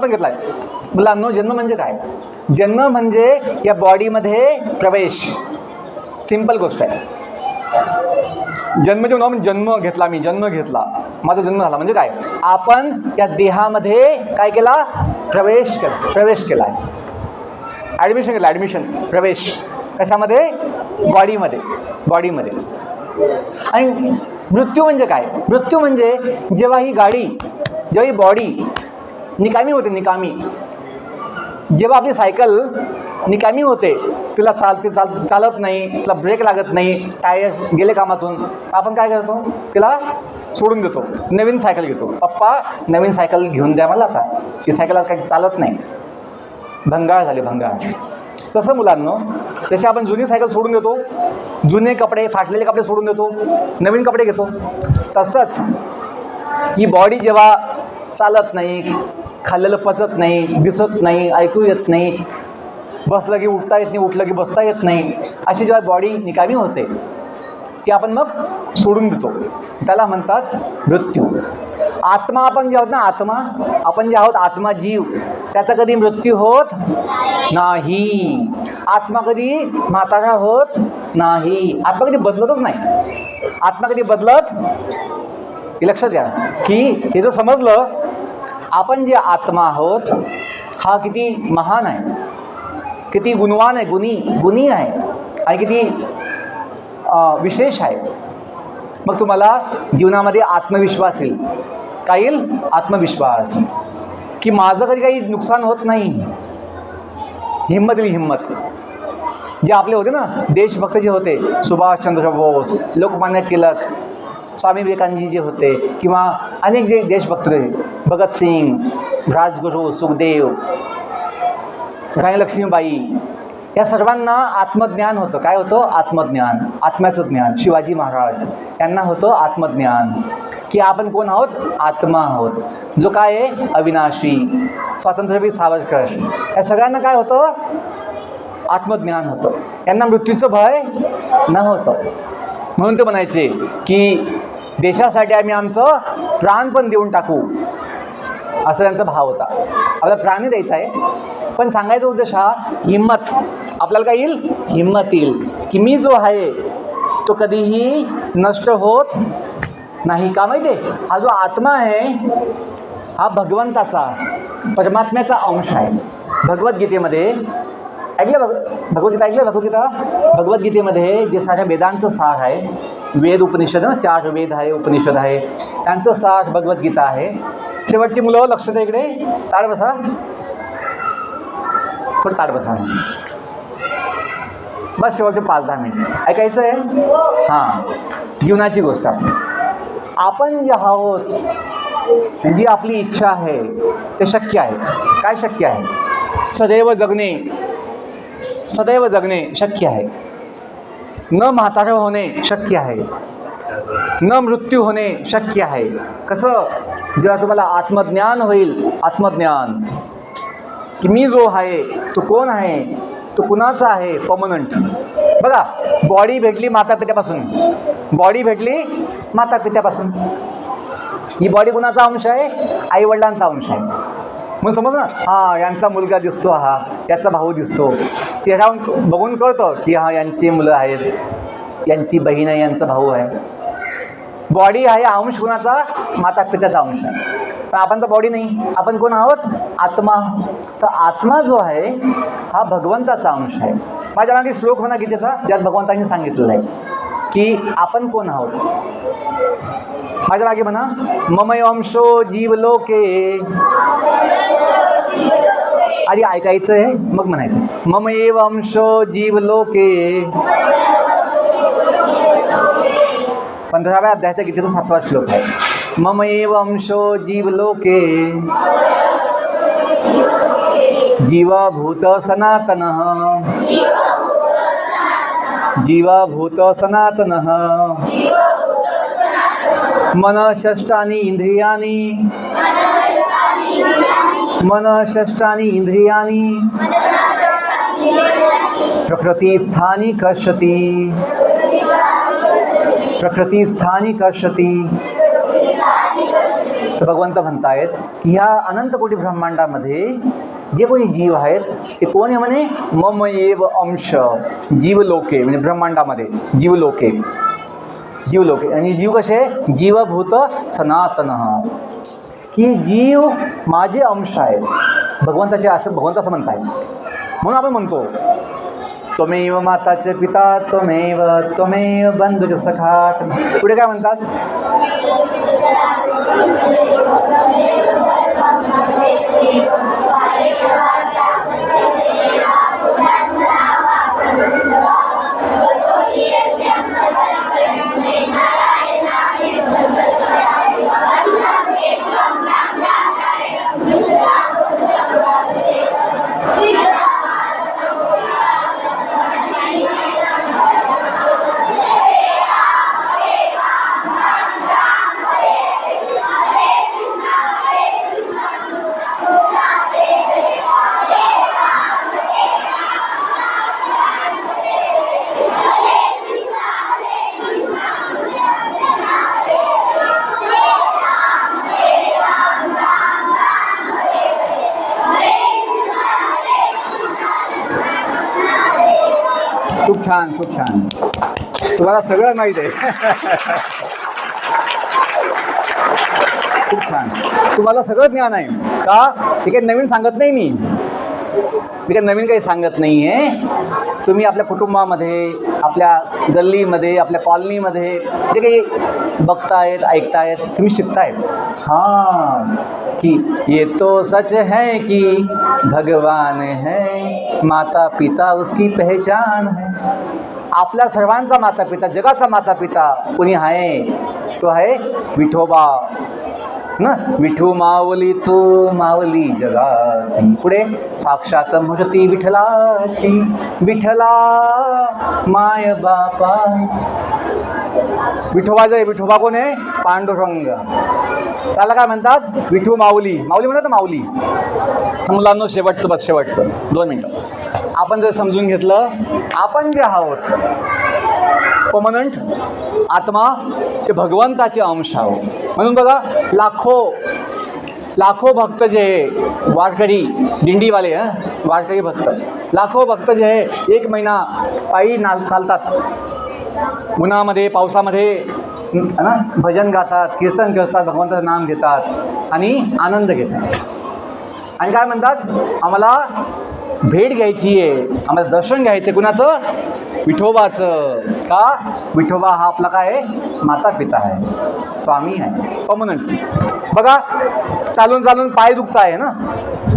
घेतला आहे. मुलांनो जन्म म्हणजे काय, जन्म म्हणजे या बॉडीमध्ये प्रवेश. सिंपल गोष्ट आहे. जन्म जेव्हा जन्म घेतला, मी जन्म घेतला, माझा जन्म झाला म्हणजे काय, आपण या देहामध्ये काय केला, प्रवेश केला आहे. ॲडमिशन केलं, ॲडमिशन, प्रवेश कशामध्ये, बॉडीमध्ये. आणि मृत्यू म्हणजे काय, मृत्यू म्हणजे जेव्हा ही बॉडी निकामी होते, जेव्हा आपली सायकल निकामी होते, तिला चालत नाही, तिला ब्रेक लागत नाही, टायर गेले कामातून, आपण काय करतो, तिला सोडून देतो, नवीन सायकल घेतो. पप्पा नवीन सायकल घेऊन द्या मला, आता ती सायकल काही चालत नाही, भंगार झाली, भंगार. तसं मुलांनो, जसे आपण जुनी सायकल सोडून देतो, जुने कपडे, फाटलेले कपडे सोडून देतो, नवीन कपडे घेतो, तसंच ही बॉडी जेव्हा चालत नाही, खाल्लेलं पचत नाही, दिसत नाही, ऐकू येत नाही, बसलं की उठता येत नाही, उठलं की बसता येत नाही, अशी जेव्हा बॉडी निकामी होते ती आपण मग सोडून देतो, त्याला म्हणतात मृत्यू. आत्मा आपण जे आहोत ना, आपण जे आहोत आत्मा, जीव, त्याचा कधी मृत्यू होत नाही. आत्मा कधी म्हातारा होत नाही. आत्मा कधी बदलतच नाही. आत्मा कधी बदलत, हे लक्षात घ्या की हे जर समजलं आपण जे आत्मा आहोत हा किती महान आहे, किती गुणवान आहे, गुणी आहे आणि किती विशेष आहे. मग तुम्हाला जीवनामध्ये आत्मविश्वास येईल. काय येईल? आत्मविश्वास, की माझं कधी काही नुकसान होत नाही. हिंमत येईल, हिंमत. जे आपले होते ना देशभक्त जे होते, सुभाषचंद्र बोस, लोकमान्य टिळक, स्वामी विवेकानंदजी जे होते, किंवा अनेक जे देशभक्त होते, भगतसिंग, राजगुरू, सुखदेव, राणी लक्ष्मीबाई, या सर्वांना आत्मज्ञान होतं. काय होतं? आत्मज्ञान, आत्म्याचं ज्ञान. शिवाजी महाराज यांना होतं आत्मज्ञान, की आपण कोण आहोत? आत्मा आहोत, जो काय आहे? अविनाशी. स्वातंत्र्यवीर सावरकर, या सगळ्यांना काय होतं? आत्मज्ञान होतं. यांना मृत्यूचं भय नव्हतं. म्हणून ते म्हणायचे की देशासाठी आम्ही आमचं प्राण पण देऊन टाकू, असं त्यांचा भाव होता. आपल्याला प्राणी द्यायचा आहे, पण सांगायचा उद्देश हा हिंमत. आपल्याला काय येईल? हिंमत येईल, की मी जो आहे तो कधीही नष्ट होत नाही. का माहिती आहे? हा जो आत्मा आहे हा भगवंताचा, परमात्म्याचा अंश आहे. भगवद्गीतेमध्ये ऐकलं, भगवद्गीतेमध्ये जे साऱ्या वेदांचं सार आहे, वेद उपनिषद, 4 वेद आहे, उपनिषद आहे, त्यांचं सार भगवद्गीता आहे. शेवटची मुलं लक्ष द्या इकडे, ताड बसा, थोडं ताड बसा, बस शेवटचे 5-10 मिनिट ऐकायचं आहे. हां, जीवनाची गोष्ट. आपण जे आहोत, जी आपली इच्छा आहे ते शक्य आहे. काय शक्य आहे? सदैव जगणे शक्य आहे. न म्हातारं होणे शक्य आहे. न मृत्यू होणे शक्य आहे. कसं? जेव्हा तुम्हाला आत्मज्ञान होईल, आत्मज्ञान, की मी जो आहे तो कोण आहे, तो कुणाचा आहे, परमनंट. बघा, बॉडी भेटली मातापित्यापासून, ही बॉडी कुणाचा अंश आहे? आईवडिलांचा अंश आहे. मग समज ना, हां यांचा मुलगा दिसतो, हा याचा भाऊ दिसतो, चेहरा बघून कळतं की हां यांची मुलं आहेत, यांची बहीण आहे, यांचा भाऊ आहे. बॉडी आहे अंश कुणाचा? मातापित्याचा अंश आहे. पण आपण तर बॉडी नाही, आपण कोण आहोत? आत्मा. तर आत्मा जो आहे हा भगवंताचा अंश आहे. माझ्या मागे श्लोक म्हणा गीतेचा, ज्यात भगवंतांनी सांगितलेलं आहे की आपण कोण आहोत. माझ्या मागे म्हणा, ममय अंशो जीवलोके. आधी ऐकायचं आहे मग म्हणायचं. ममएव अंशो जीवलोके. 15व्या अध्यायाच्या गीतेचा 7वा श्लोक आहे. ममएव अंशो जीवलोके जीवभूत सनातनः. जीवभूत सनातनः. मनःषष्ठानि इंद्रियाणि प्रकृतिस्थानि कर्षति. तर भगवंत म्हणतायत की ह्या अनंत कोटी ब्रह्मांडामध्ये जे कोणी जीव आहेत ते कोण आहे म्हणे? मम एव अंश. जीवलोके म्हणजे ब्रह्मांडामध्ये जीवलोके. आणि जीव कसे? जीवभूत सनातन, की जीव माझे अंश आहे भगवंताचे, असं भगवंत असं म्हणताय. म्हणून आपण म्हणतो त्वमेव माताचे पिता, त्वमेव बंधुचे सखा. पुढे काय म्हणतात? खूप छान, खूप छान. तुम्हाला सगळं माहीत आहे. खूप छान. तुम्हाला सगळं ज्ञान आहे का? ते काही नवीन सांगत नाही मी काही नवीन काही सांगत नाही आहे. तुम्ही आपल्या कुटुंबामध्ये, आपल्या गल्लीमध्ये, आपल्या कॉलनीमध्ये जे काही बघतायत, ऐकतायत, तुम्ही शिकतायत. हां, कि ये तो सच है कि भगवान है, माता पिता उसकी पहचान है. आपल्या सर्वांचा माता पिता, जगाचा माता पिता कोणी आहे? तो आहे विठोबा ना. विठू माऊली तू माऊली जगाची. पुढे साक्षात मूर्ती विठ्ठलाची. विठ्ठला माय बापा. विठोबा जे विठोबा कोण आहे? पांडुरंग. त्याला काय म्हणतात? विठू माऊली. माऊली म्हणतात ना, माऊली. मुलांनो, शेवटचं बस, शेवटचं 2 मिनटं. आपण जर समजून घेतलं, आपण जे आहोत परमनंट आत्मा, ते भगवंताचे अंश आहोत. म्हणून बघा, लाखो भक्त जे वारकरी दिंडीवाले, वारकरी भक्त, लाखो भक्त जे आहे 1 महिना पायी चालतात, उन्हामध्ये पावसामध्ये ना, भजन गातात, कीर्तन करतात, भगवंताचं नाम घेतात आणि आनंद घेतात. आणि काय म्हणतात? आम्हाला भेट घ्यायची आहे, आम्हाला दर्शन घ्यायचं आहे. कुणाचं? विठोबाचं. का? विठोबा हा आपला काय आहे? माता पिता आहे, स्वामी आहे, परमनंट. बघा, चालून चालून पाय दुखत आहे ना,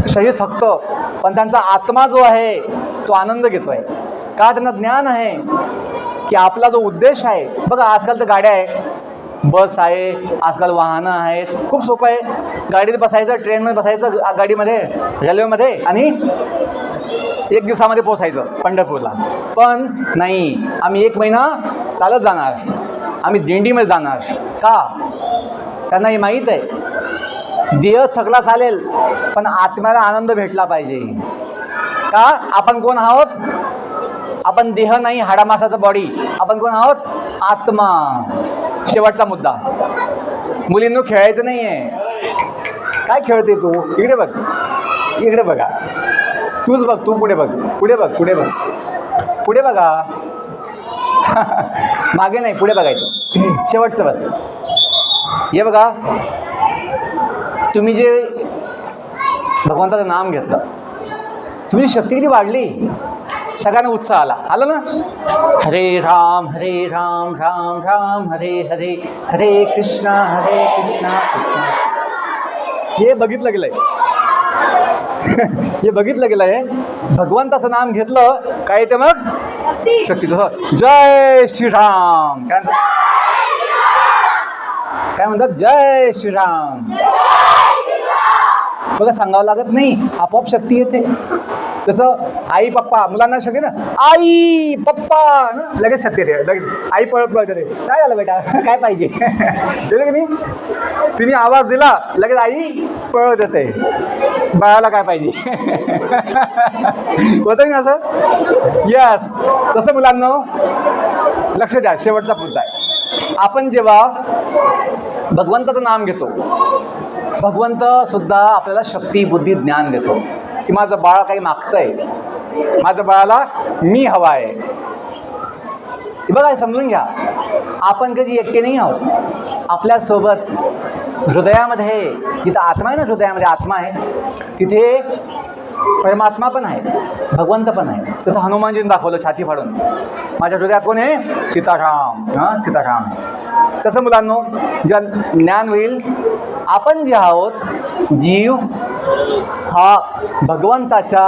शरीर थकतं, पण त्यांचा आत्मा जो आहे तो आनंद घेतो आहे. का? त्यांना ज्ञान आहे की आपला जो उद्देश आहे. बघा, आजकाल तर गाड्या आहे, बस आहे, आजकाल वाहनं आहेत, खूप सोपं आहे. गाडीत बसायचं, ट्रेनमध्ये बसायचं, गाडीमध्ये, रेल्वेमध्ये, आणि 1 दिवसामध्ये पोचायचं पंढरपूरला. पण नाही, आम्ही 1 महिना चालत जाणार, आम्ही दिंडीमध्ये जाणार. का? त्यांना हे माहीत आहे, देह थकला चालेल, पण आत्म्याला आनंद भेटला पाहिजे. का? आपण कोण आहोत? आपण देह नाही, हाडामासाचा बॉडी. आपण कोण आहोत? आत्मा. शेवटचा मुद्दा, मुलींनो, खेळायचं नाही आहे. काय खेळते तू? इकडे बघ, इकडे बघा. तूच बघ, तू पुढे बघ, पुढे बघ, पुढे बघ, पुढे बघा. मागे नाही, पुढे बघायचं. शेवटचं बस. हे बघा, तुम्ही जे भगवंताचं नाम घेतलं, तुमची शक्ती किती वाढली. सगळ्यांना उत्साह आला ना. हरे राम राम राम हरे हरे, हरे कृष्णा कृष्णा. हे बघितलं गेलंय. हे बघितलं गेलं आहे. भगवंताचं नाम घेतलं काय ते मग शक्ती. जसं जय श्रीराम, काय म्हणतात? जय श्रीराम. बघा, सांगावं लागत नाही, आपोआप शक्ती येते. जसं आई पप्पा, मुलांना शक्ती ना, आई पप्पा ना, लगेच शक्ती येते. लगेच आई पळत येते. काय झालं बेटा, काय पाहिजे? दिलं की नाही? तिने आवाज दिला, लगेच आई पळत येते. बाळाला काय पाहिजे? होतं ना असं? यस. तसं मुलांना लक्ष द्या. शेवटचा मुद्दा आहे, आपण जेव्हा भगवंताचं नाम घेतो, भगवंत सुद्धा आपल्याला शक्ती, बुद्धी, ज्ञान देतो. की माझं बाळ काही मागतंय, माझ्या बाळाला मी हवा आहे. बघा, समजून घ्या, आपण कधी एकटे नाही आहोत. आपल्यासोबत हृदयामध्ये, जिथं आत्मा आहे ना, हृदयामध्ये आत्मा आहे, तिथे परमात्मा पण आहे, भगवंत पण आहे. तसं हनुमानजीने दाखवलं छाती फाडून, माझ्या हृदयात कोण आहे? सीताराम. हां, सीताराम. तसं मुलांनो, जेव्हा ज्ञान होईल, आपण जे आहोत, जीव हा भगवंताच्या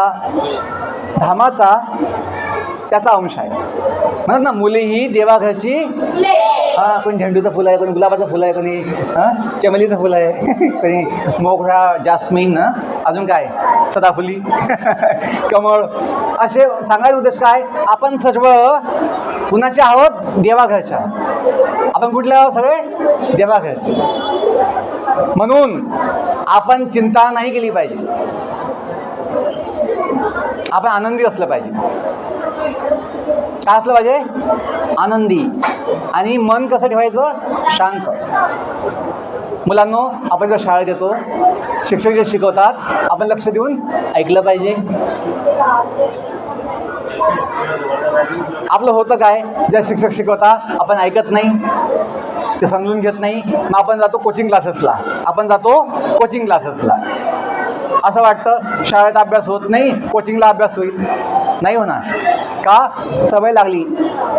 धामाचा त्याचा अंश आहे. म्हणत ना, मुली ही देवाघरची. हां, कोणी झेंडूचं फुलं आहे, कोणी गुलाबाचं फुलं आहे, कोणी चमेलीचं फुलं आहे, कोणी मोगरा, जास्मिन, अजून काय सदाफुली, कमळ. असे सांगायचे उद्देश काय? आपण सर्व कुणाचे आहोत? देवाघरच्या. आपण कुठले आहोत? सगळे देवाघरचे. म्हणून आपण चिंता नाही केली पाहिजे, आपण आनंदी असलं पाहिजे. काय असलं पाहिजे? आनंदी. आणि मन कसं ठेवायचं? शांत. मुलांनो, आपण जेव्हा शाळेत येतो, शिक्षक जे शिकवतात, आपण लक्ष देऊन ऐकलं पाहिजे. आपलं होतं काय, ज्या शिक्षक शिकवता आपण ऐकत नाही, ते समजून घेत नाही, मग आपण जातो कोचिंग क्लासेसला. असं वाटतं शाळेत अभ्यास होत नाही, कोचिंगला अभ्यास होईल. नाही होणार. का? सवय लागली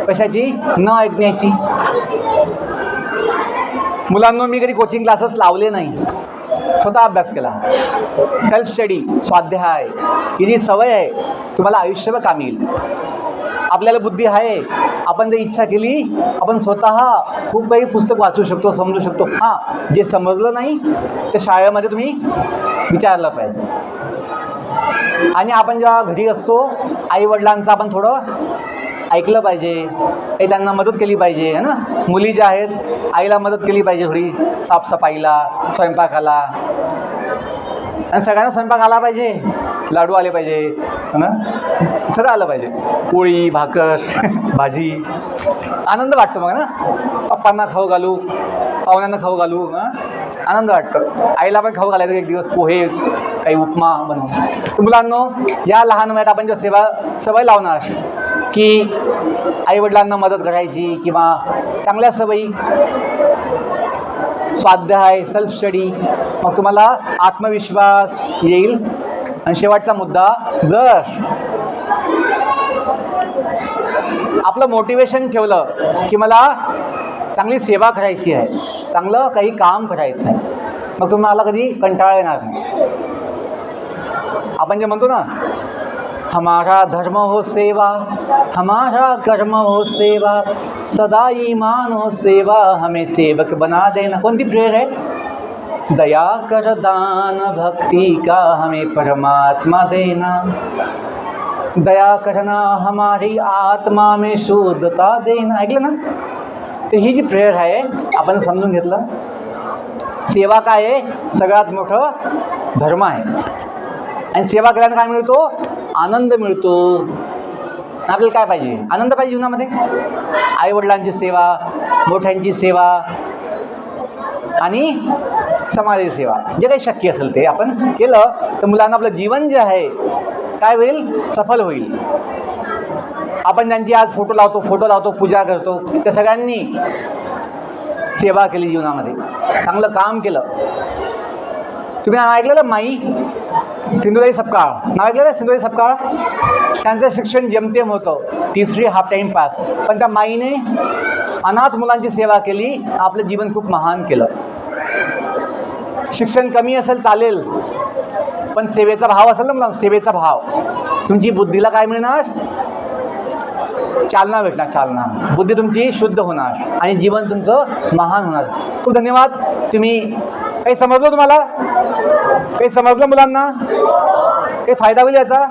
कशाची? न ऐकण्याची. मुलांना मी कधी कोचिंग क्लासेस लावले नाही, स्वतः अभ्यास केला. सेल्फ स्टडी, स्वाध्याय, ही जी सवय आहे तुम्हाला आयुष्यभर कामी येईल. आपल्याला बुद्धी आहे, आपण जर इच्छा केली आपण स्वतः खूप काही पुस्तक वाचू शकतो, समजू शकतो. हां, जे समजलं नाही ते शाळेमध्ये तुम्ही विचारलं पाहिजे. आणि आपण जेव्हा घरी असतो आईवडिलांचं आपण थोडं ऐकलं पाहिजे, काही त्यांना मदत केली पाहिजे, है ना. मुली ज्या आहेत आईला मदत केली पाहिजे, थोडी साफसफाईला, स्वयंपाकाला. आणि सगळ्यांना स्वयंपाक आला पाहिजे, लाडू आले पाहिजे, है ना, सगळं आलं पाहिजे. पोळी, भाकर, भाजी. आनंद वाटतो मग ना. पप्पांना खाऊ घालू, पाहुण्यांना खाऊ घालू, आनंद वाटतो. आईला पण खाऊ घालायचं एक दिवस, पोहे, काही उपमा बनवून. तर मुलांनो, या लहान वयात आपण जेव्हा सवय लावणार की आईवडिलांना मदत करायची किंवा चांगल्या सवयी, स्वाध्याय, सेल्फ स्टडी, मग तुम्हाला आत्मविश्वास येईल. आणि शेवटचा मुद्दा, जर आपलं मोटिवेशन ठेवलं की मला चांगली सेवा करायची आहे, चांगलं काही काम करायचं आहे, मग तुम्हाला कधी कंटाळा येणार नाही. आपण जे म्हणतो ना, हमारा धर्म हो सेवा, हमारा कर्म हो सेवा, सदा ईमान हो सेवा, हमें सेवक बना देना. कोणती प्रेयर आहे? दया कर दान भक्ति का हमें परमात्मा देना, दया करना हमारी आत्मा में शुद्धता देना. ऐकलं ना? तर ही जी प्रेयर आहे आपण समजून घेतलं. सेवा काय आहे? सगळ्यात मोठं धर्म आहे. आणि सेवा केल्यानं काय मिळतो? आनंद मिळतो. आपल्याला काय पाहिजे? आनंद पाहिजे जीवनामध्ये. आईवडिलांची सेवा, मोठ्यांची सेवा आणि समाजाची सेवा, जे काही शक्य असेल ते आपण केलं तर मुलांना आपलं जीवन जे आहे काय होईल? सफल होईल. आपण ज्यांची आज फोटो लावतो, पूजा करतो, त्या सगळ्यांनी सेवा केली जीवनामध्ये, चांगलं काम केलं. तुम्ही नाव ऐकलेलं माई सिंधुताई सपकाळ, नाव ऐकलेलं सिंधुताई सपकाळ? त्यांचं शिक्षण जेमतेम होतं, तिसरी हाफ टाईम पास, पण त्या माईने अनाथ मुलांची सेवा केली, आपलं जीवन खूप महान केलं. शिक्षण कमी असेल चालेल, पण सेवेचा भाव असेल ना मुलांना, सेवेचा भाव, तुमची बुद्धीला काय मिळणार? चालना भेटणार, चालना. बुद्धी तुमची शुद्ध होणार आणि जीवन तुमचं महान होणार. खूप धन्यवाद. तुम्ही काही समजलं? तुम्हाला काही समजलं? मुलांना काही फायदा होईल याचा?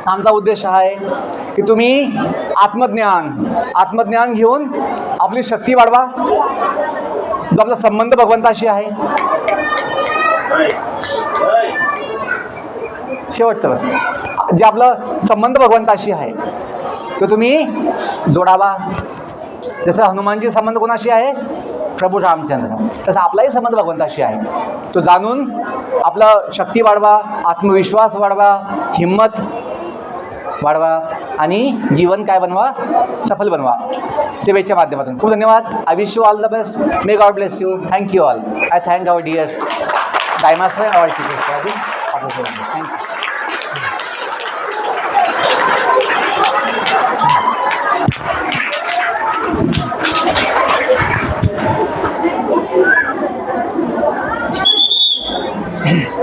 आमचा उद्देश आहे की तुम्ही आत्मज्ञान घेऊन आपली शक्ती वाढवा. जो आपला संबंध भगवंताशी आहे, शेवटचं बस, जे आपलं संबंध भगवंताशी आहे तो तुम्ही जोडावा. जसं हनुमानजी संबंध कोणाशी आहे? प्रभू रामचंद्र. तसं आपलाही संबंध भगवंताशी आहे. तो जाणून आपलं शक्ती वाढवा, आत्मविश्वास वाढवा, हिंमत वाढवा आणि जीवन काय बनवा? सफल बनवा सेवेच्या माध्यमातून. खूप धन्यवाद. I wish you all the best. May God bless you. Thank you all. I thank our dear headmaster our teachers. Thank you.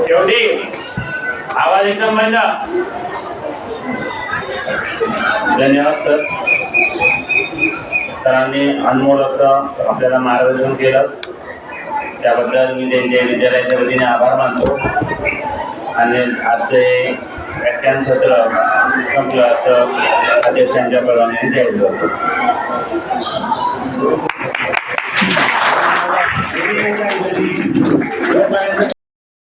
शेवटी आवाज एकदम बंद. धन्यवाद सर. सरांनी अनमोल असं आपल्याला मार्गदर्शन केलं, त्याबद्दल मी त्यांच्या विद्यालयाच्या वतीने आभार मानतो. आणि आजचे व्याख्यान सत्र संपलं असं अध्यक्षांच्या परवानगीने जाहीर करतो.